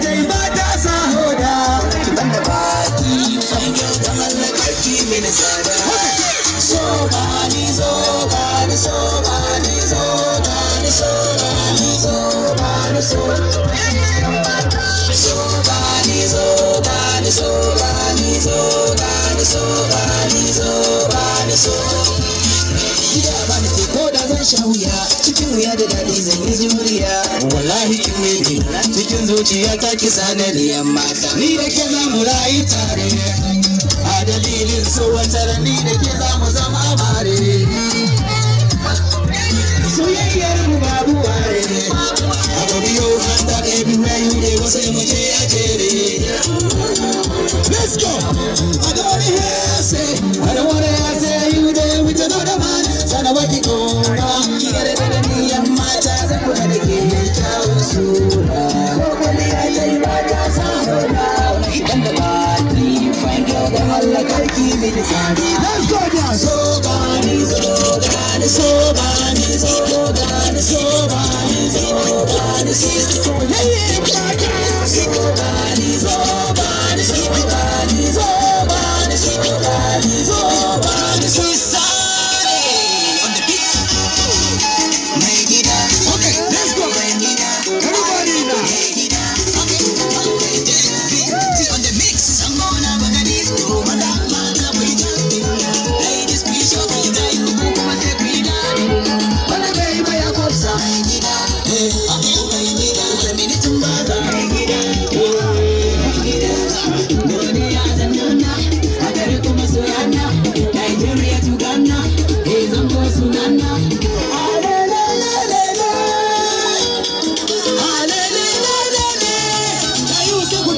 dai ba ta sa hoda banda baki fanyo da mallakarki min sada so bani so bani so bani so bani so bani so bani so so bani so bani so bani so bani so bani so bani so gida bani ce ko da zan sha wuya cikin wuya da daɗi zan yi juriya wallahi kin miji cikin zuciya ta kisa da liyan mata ni da ke za mu rayu tare a dalilin so wata ni da ke za mu zama bare soyayyar mu babu ware abu biyo hanta everywhere you dey sai mu je a jere let's go I don't wanna hear say I don't wanna hear say you there with another man sana baki kona kire da niyan mata za ku da ke kyawu sura ko kuma ya dai ba ta samu da idan da baki find girl da mallakarki min tsari let's go down so bani so bani so bani so bani so bani so bani so yeah so bani so bani so bani so bani so bani so bani so on the beat make it up okay let's go everybody now okay on the mix I'm gonna go to this room and ladies please show me that you come and say we got it when I baby I go sign it up hey okay me need to mother Nigeria to Ghana, Zambo Sunana. I used to go